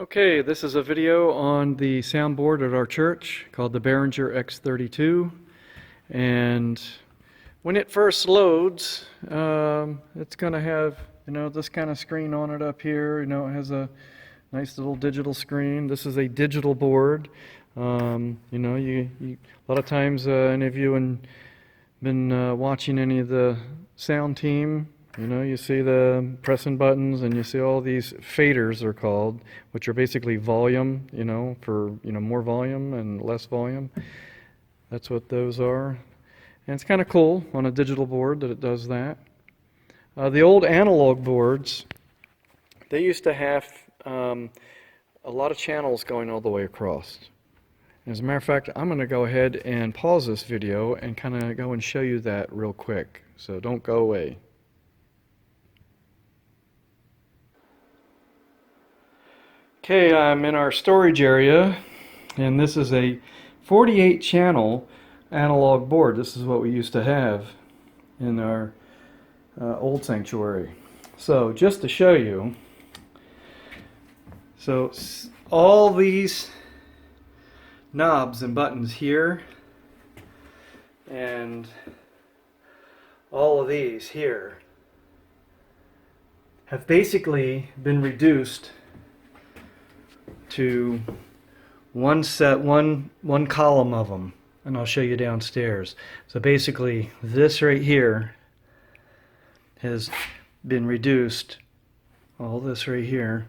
Okay, this is a video on the soundboard at our church called the Behringer X32, and when it first loads, it's going to have this kind of screen on it up here. It has a nice little digital screen. This is a digital board. A lot of times, any of you been watching any of the sound team. You see the pressing buttons and you see all these faders, they're called, which are basically volume, for, more volume and less volume. That's what those are. And it's kind of cool on a digital board that it does that. The old analog boards, they used to have a lot of channels going all the way across. As a matter of fact, I'm going to go ahead and pause this video and kind of go and show you that real quick. So don't go away. Okay, I'm in our storage area, and this is a 48 channel analog board. This is what we used to have in our old sanctuary. So just to show you, so all these knobs and buttons here and all of these here have basically been reduced to one column of them, and I'll show you downstairs. So basically this right here has been reduced, all this right here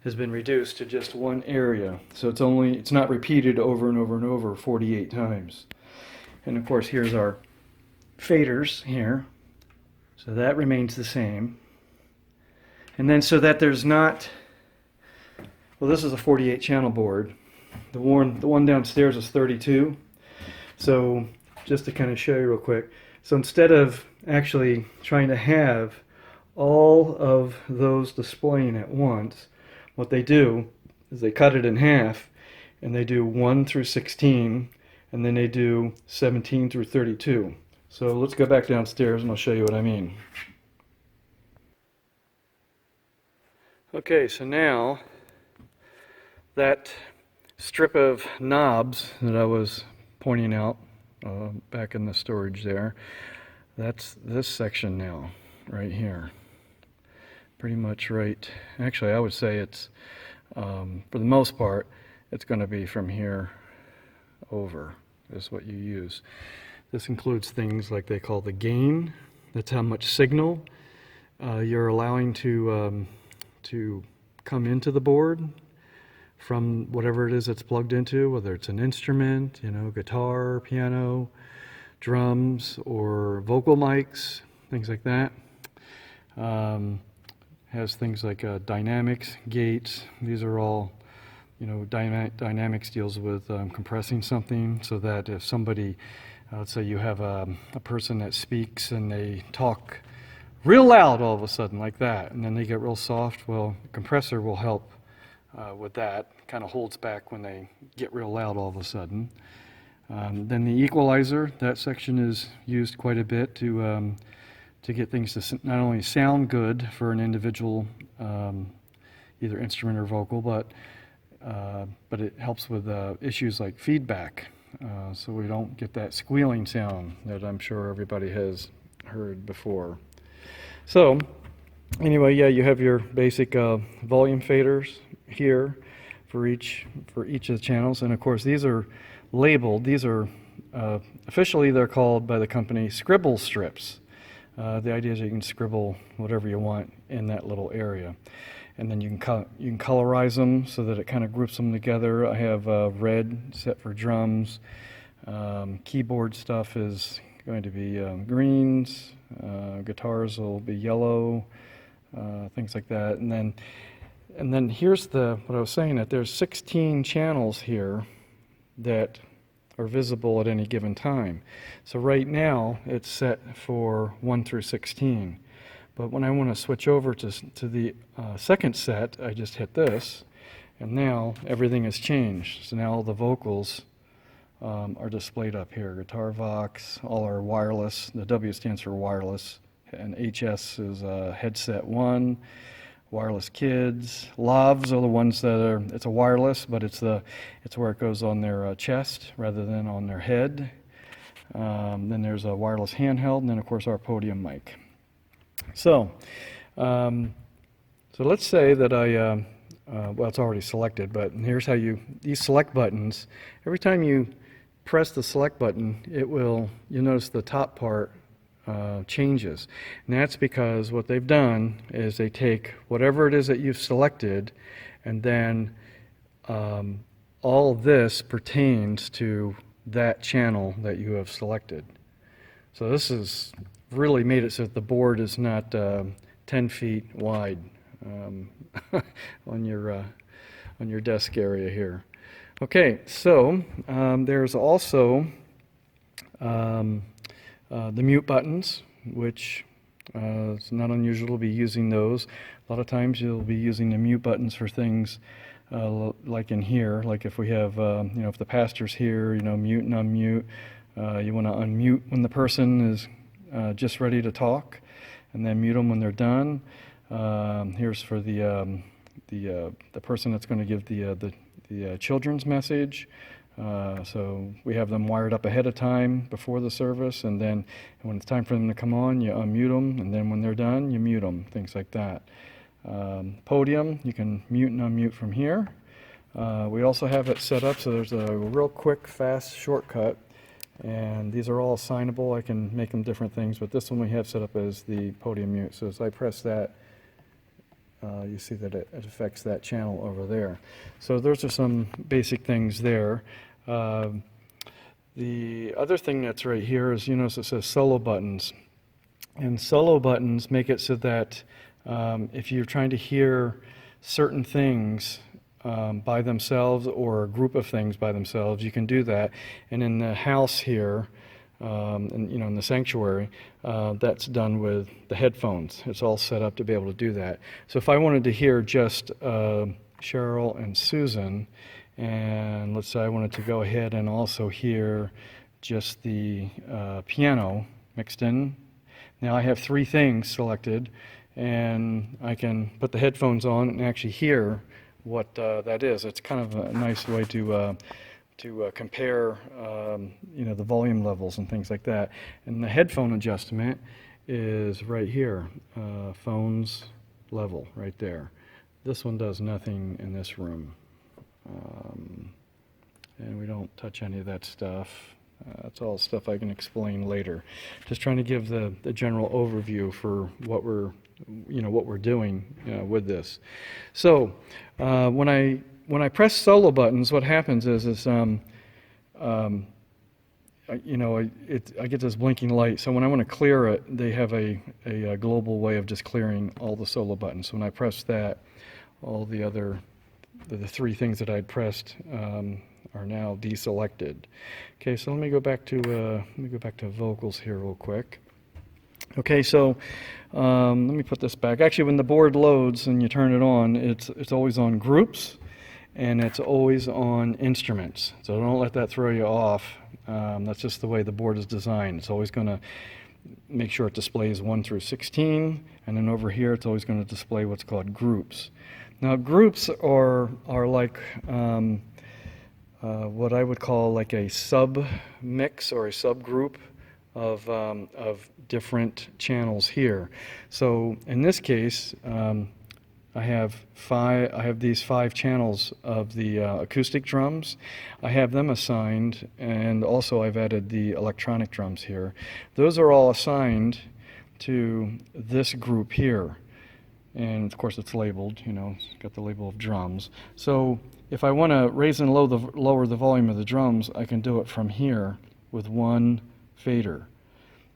has been reduced to just one area. So it's not repeated over and over and over 48 times. And of course here's our faders here. So that remains the same. And then so that there's not, well, this is a 48 channel board. The one downstairs is 32. So just to kind of show you real quick. So instead of actually trying to have all of those displaying at once, what they do is they cut it in half and they do 1 through 16 and then they do 17 through 32. So let's go back downstairs and I'll show you what I mean. Okay, so now that strip of knobs that I was pointing out back in the storage there, that's this section now, right here. Pretty much right. Actually, I would say it's, for the most part, it's going to be from here over is what you use. This includes things like they call the gain. That's how much signal you're allowing to come into the board from whatever it is it's plugged into, whether it's an instrument, guitar, piano, drums, or vocal mics, things like that. Has things like dynamics, gates. These are all, dynamics deals with compressing something so that if somebody, let's say you have a person that speaks and they talk real loud all of a sudden like that, and then they get real soft, well, the compressor will help with that. Kind of holds back when they get real loud all of a sudden. Then the equalizer, that section is used quite a bit to get things to not only sound good for an individual, either instrument or vocal, but it helps with issues like feedback, so we don't get that squealing sound that I'm sure everybody has heard before. So anyway, yeah, you have your basic volume faders here for each of the channels, and of course these are labeled. These are officially they're called by the company scribble strips. The idea is you can scribble whatever you want in that little area, and then you can colorize them so that it kind of groups them together. I have red set for drums. Keyboard stuff is going to be greens. Guitars will be yellow. Things like that, and then here's what I was saying, that there's 16 channels here that are visible at any given time. So right now it's set for 1 through 16, but when I want to switch over to the second set, I just hit this, and now everything has changed. So now all the vocals are displayed up here. Guitar, Vox, all are wireless. The W stands for wireless, and HS is headset 1. wireless kids. Lavs are the ones that are, it's a wireless, but it's where it goes on their chest rather than on their head. Then there's a wireless handheld, and then of course our podium mic. So, so let's say that well, it's already selected, but here's how these select buttons, every time you press the select button, you'll notice the top part changes. And that's because what they've done is they take whatever it is that you've selected, and then all of this pertains to that channel that you have selected. So this has really made it so that the board is not 10 feet wide on your desk area here. Okay, so there's also the mute buttons, which it's not unusual to be using those. A lot of times you'll be using the mute buttons for things like in here, like if we have, if the pastor's here, mute and unmute. You want to unmute when the person is just ready to talk, and then mute them when they're done. Here's for the person that's going to give the children's message. So we have them wired up ahead of time before the service, and then when it's time for them to come on, you unmute them, and then when they're done, you mute them, things like that. Podium, you can mute and unmute from here. We also have it set up so there's a real quick, fast shortcut, and these are all assignable. I can make them different things, but this one we have set up as the podium mute. So as I press that, you see that it affects that channel over there. So those are some basic things there. The other thing that's right here is, you notice it says solo buttons. And solo buttons make it so that if you're trying to hear certain things by themselves or a group of things by themselves, you can do that. And in the house here, and in the sanctuary, that's done with the headphones. It's all set up to be able to do that. So if I wanted to hear just Cheryl and Susan, and let's say I wanted to go ahead and also hear just the piano mixed in, now I have three things selected, and I can put the headphones on and actually hear what that is. It's kind of a nice way to compare, the volume levels and things like that. And the headphone adjustment is right here, phones level right there. This one does nothing in this room. And we don't touch any of that stuff. That's all stuff I can explain later. Just trying to give the general overview for what we're doing with this. So when I press solo buttons, what happens is I get this blinking light. So when I want to clear it, they have a global way of just clearing all the solo buttons. So when I press that, all the three things that I'd pressed are now deselected. Okay, so let me go back to vocals here real quick. Okay, so let me put this back. Actually, when the board loads and you turn it on, it's always on groups, and it's always on instruments. So don't let that throw you off. That's just the way the board is designed. It's always going to make sure it displays 1 through 16, and then over here it's always going to display what's called groups. Now groups are like what I would call like a sub-mix or a subgroup of different channels here. So in this case, I have these 5 channels of the acoustic drums. I have them assigned, and also I've added the electronic drums here. Those are all assigned to this group here. And of course it's labeled, it's got the label of drums. So if I want to raise and lower the volume of the drums, I can do it from here with one fader.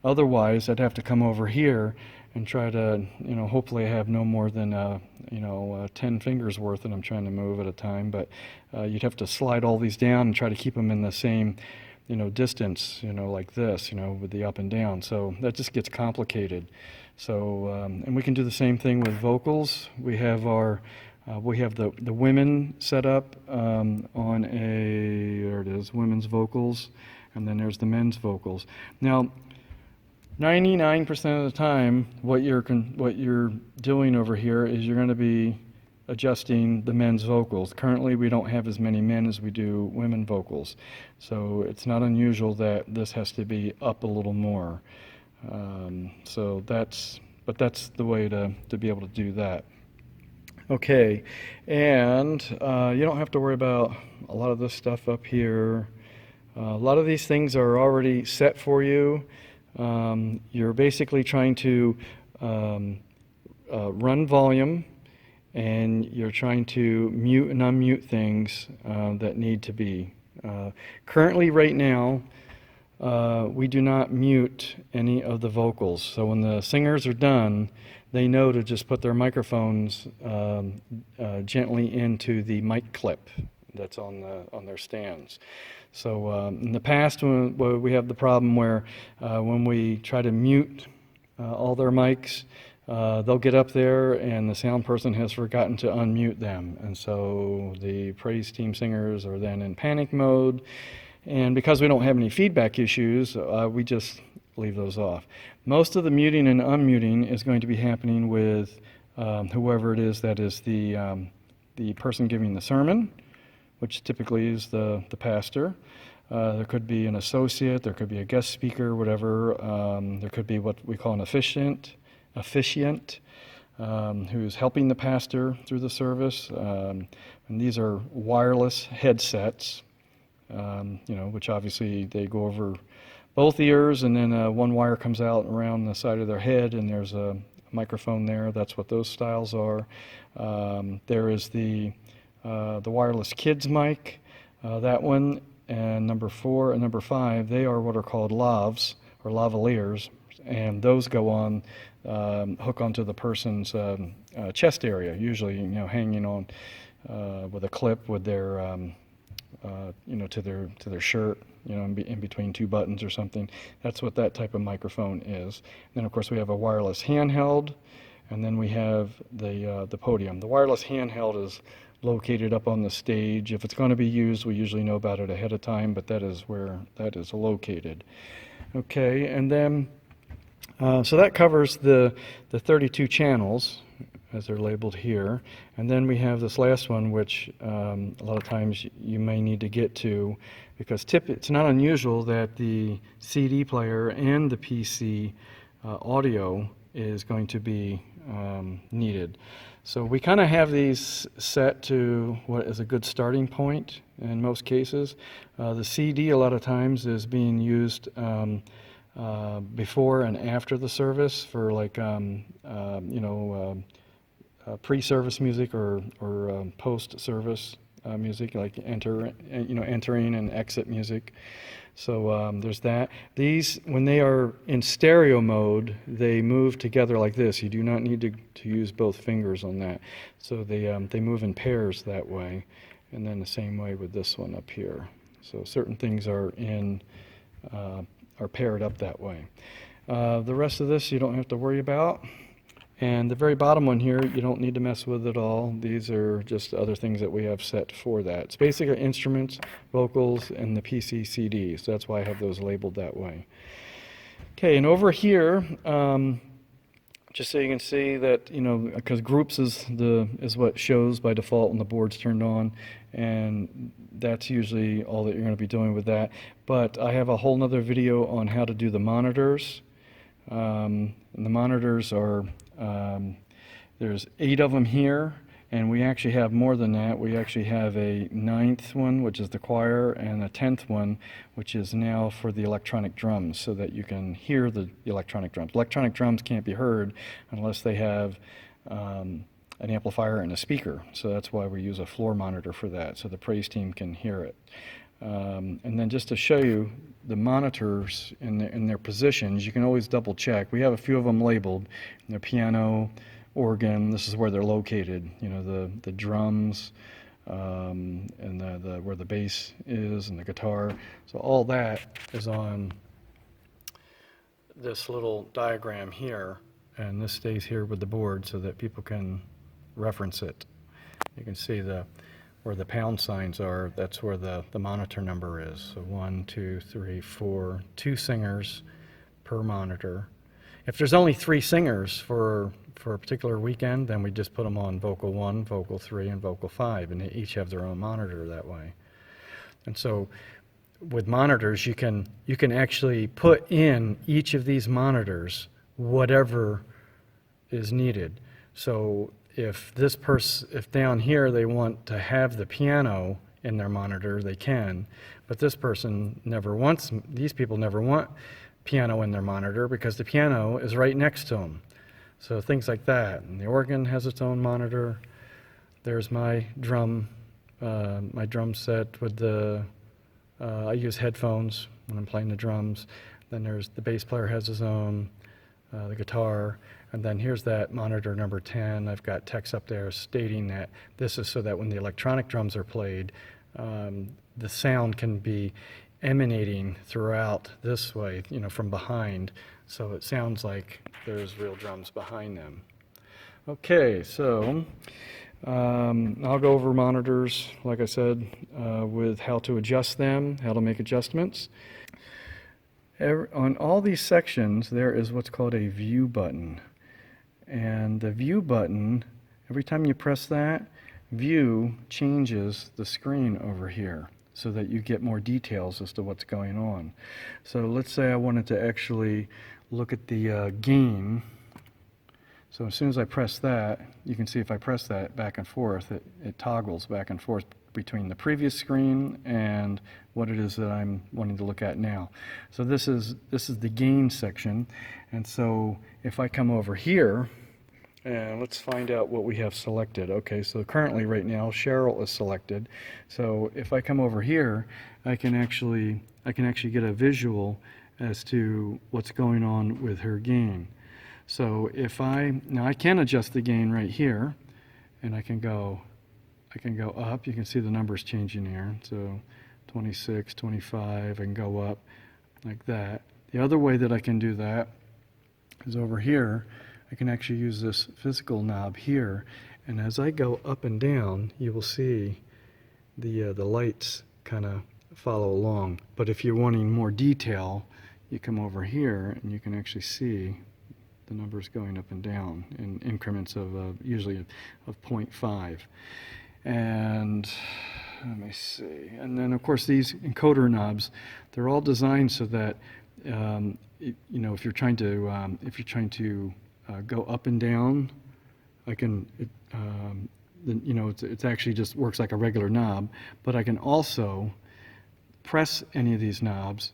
Otherwise, I'd have to come over here and try to, hopefully I have no more than, 10 fingers worth that I'm trying to move at a time. But you'd have to slide all these down and try to keep them in the same, distance, like this, with the up and down. So that just gets complicated. So, and we can do the same thing with vocals. We have the women set up on there it is, women's vocals, and then there's the men's vocals. Now 99% of the time, what you're doing over here is you're going to be adjusting the men's vocals. Currently, we don't have as many men as we do women vocals, so it's not unusual that this has to be up a little more. But that's the way to be able to do that. Okay, and you don't have to worry about a lot of this stuff up here. A lot of these things are already set for you. You're basically trying to run volume, and you're trying to mute and unmute things that need to be. Currently, right now, we do not mute any of the vocals. So when the singers are done, they know to just put their microphones gently into the mic clip that's on their stands. So in the past, when we have the problem where when we try to mute all their mics, they'll get up there and the sound person has forgotten to unmute them. And so the praise team singers are then in panic mode. And because we don't have any feedback issues, we just leave those off. Most of the muting and unmuting is going to be happening with whoever it is that is the person giving the sermon, which typically is the pastor. There could be an associate, there could be a guest speaker, whatever. There could be what we call an officiant, who's helping the pastor through the service. And these are wireless headsets, which obviously they go over both ears, and then one wire comes out around the side of their head, and there's a microphone there. That's what those styles are. There is the wireless kids mic, that one, and number 4 and number 5, they are what are called lavs or lavaliers, and those go on, hook onto the person's chest area, usually hanging on with a clip with their to their shirt, in between 2 buttons or something. That's what that type of microphone is. And then of course we have a wireless handheld, and then we have the podium. The wireless handheld is located up on the stage. If it's going to be used, we usually know about it ahead of time, but that is where that is located. Okay, and then so that covers the 32 channels as they're labeled here. And then we have this last one, which a lot of times you may need to get to, because it's not unusual that the CD player and the PC audio is going to be needed. So we kind of have these set to what is a good starting point in most cases. The CD a lot of times is being used before and after the service for like pre-service music or post-service music, like entering and exit music. So there's that. These, when they are in stereo mode, they move together like this. You do not need to use both fingers on that. So they move in pairs that way, and then the same way with this one up here. So certain things are paired up that way. The rest of this you don't have to worry about. And the very bottom one here, you don't need to mess with at all. These are just other things that we have set for that. It's basically instruments, vocals, and the PC CDs. So that's why I have those labeled that way. Okay, and over here, just so you can see that, because groups is what shows by default when the board's turned on, and that's usually all that you're going to be doing with that. But I have a whole nother video on how to do the monitors. And the monitors are, there's 8 of them here, and we actually have more than that. We actually have a 9th one, which is the choir, and a 10th one, which is now for the electronic drums, so that you can hear the electronic drums. Electronic drums can't be heard unless they have an amplifier and a speaker, so that's why we use a floor monitor for that, so the praise team can hear it. And then just to show you the monitors in their positions, you can always double check. We have a few of them labeled. The piano, organ, this is where they're located. The drums, and where the bass is, and the guitar. So all that is on this little diagram here, and this stays here with the board so that people can reference it. You can see where the pound signs are, that's where the monitor number is. So 1, 2, 3, 4, 2 singers per monitor. If there's only 3 singers for a particular weekend, then we just put them on vocal 1, vocal 3, and vocal 5, and they each have their own monitor that way. And so with monitors, you can actually put in each of these monitors whatever is needed. So if down here they want to have the piano in their monitor, they can, but these people never want piano in their monitor because the piano is right next to them. So things like that. And the organ has its own monitor. There's my drum set with the, I use headphones when I'm playing the drums. Then there's the bass player has his own, the guitar. And then here's that monitor number 10. I've got text up there stating that this is so that when the electronic drums are played, the sound can be emanating throughout this way, from behind, so it sounds like there's real drums behind them. Okay, so I'll go over monitors, like I said, with how to adjust them, how to make adjustments. On all these sections, there is what's called a view button. And the view button, every time you press that, view changes the screen over here so that you get more details as to what's going on. So let's say I wanted to actually look at the gain. So as soon as I press that, you can see if I press that back and forth, it toggles back and forth between the previous screen and what it is that I'm wanting to look at now. So this is the gain section. And so if I come over here, and let's find out what we have selected. Okay, so currently right now Cheryl is selected. So if I come over here, I can actually get a visual as to what's going on with her gain. So now I can adjust the gain right here, and I can go up. You can see the numbers changing here. So 26, 25, I can go up like that. The other way that I can do that is over here. I can actually use this physical knob here, and as I go up and down, you will see the lights kind of follow along. But if you're wanting more detail, you come over here and you can actually see the numbers going up and down in increments of usually of 0.5. And let me see. And then of course these encoder knobs, they're all designed so that if you're trying to go up and down, it's actually just works like a regular knob, but I can also press any of these knobs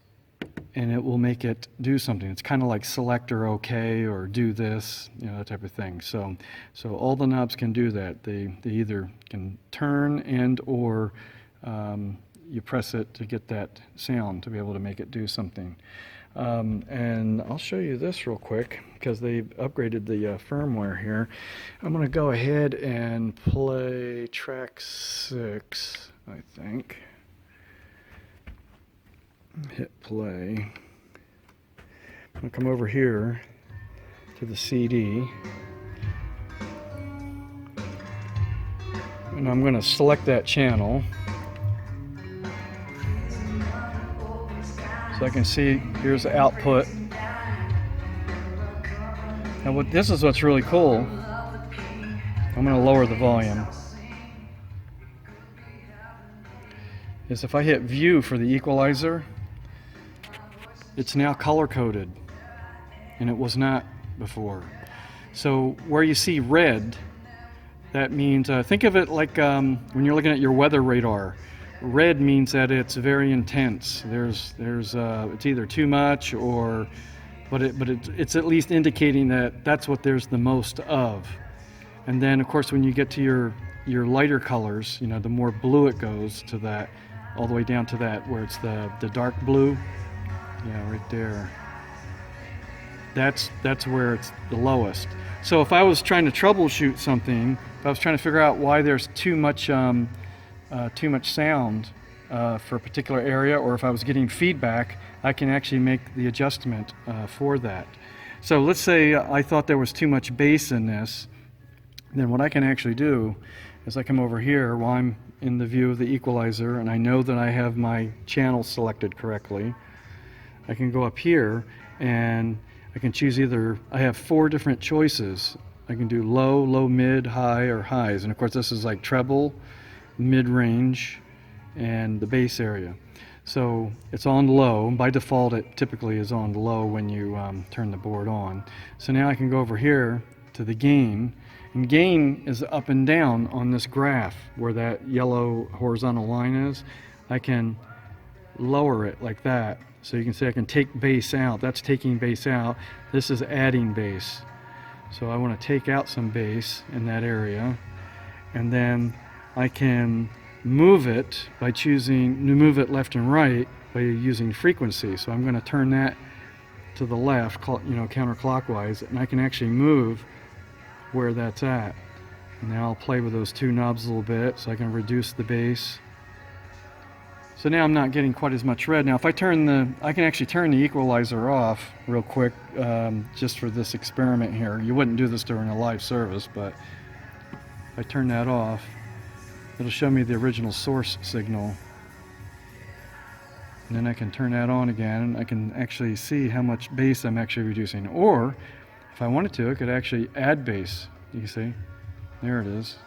and it will make it do something. It's kind of like select or OK or do this, that type of thing. So all the knobs can do that. They either can turn and or you press it to get that sound to be able to make it do something. And I'll show you this real quick because they've upgraded the firmware here. I'm going to go ahead and play track 6, I think. Hit play. I'm going to come over here to the CD. And I'm going to select that channel. So I can see here's the output. Now this is what's really cool. I'm going to lower the volume. Is if I hit view for the equalizer, it's now color coded, and it was not before. So where you see red, that means think of it like when you're looking at your weather radar. Red means that it's very intense. There's it's either too much but it's at least indicating that that's what there's the most of. And then of course when you get to your lighter colors, the more blue it goes to that, all the way down to that where it's the dark blue. Yeah, right there. That's where it's the lowest. So if I was trying to troubleshoot something, if I was trying to figure out why there's too much sound for a particular area, or if I was getting feedback, I can actually make the adjustment for that. So let's say I thought there was too much bass in this, then what I can actually do is I come over here while I'm in the view of the equalizer and I know that I have my channel selected correctly. I can go up here and I can choose either, I have 4 different choices. I can do low, low, mid, high, or highs. And of course this is like treble, mid-range, and the bass area. So it's on low. By default it typically is on low when you turn the board on. So now I can go over here to the gain, and gain is up and down on this graph where that yellow horizontal line is. I can lower it like that. So you can see I can take bass out. That's taking bass out. This is adding bass. So I want to take out some bass in that area, and then I can move it by choosing, move it left and right by using frequency. So I'm going to turn that to the left, counterclockwise, and I can actually move where that's at. And now I'll play with those 2 knobs a little bit so I can reduce the bass. So now I'm not getting quite as much red. Now if I can actually turn the equalizer off real quick, just for this experiment here. You wouldn't do this during a live service, but if I turn that off, it'll show me the original source signal. And then I can turn that on again, and I can actually see how much bass I'm actually reducing. Or if I wanted to, I could actually add bass. You can see, there it is.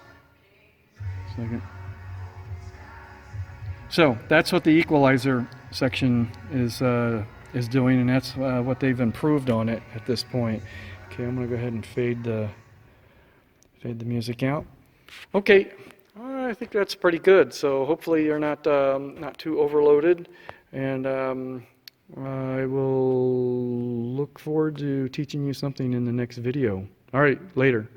So that's what the equalizer section is doing, and that's what they've improved on it at this point. Okay, I'm going to go ahead and fade the music out. Okay, I think that's pretty good. So hopefully you're not too overloaded, and I will look forward to teaching you something in the next video. All right, later.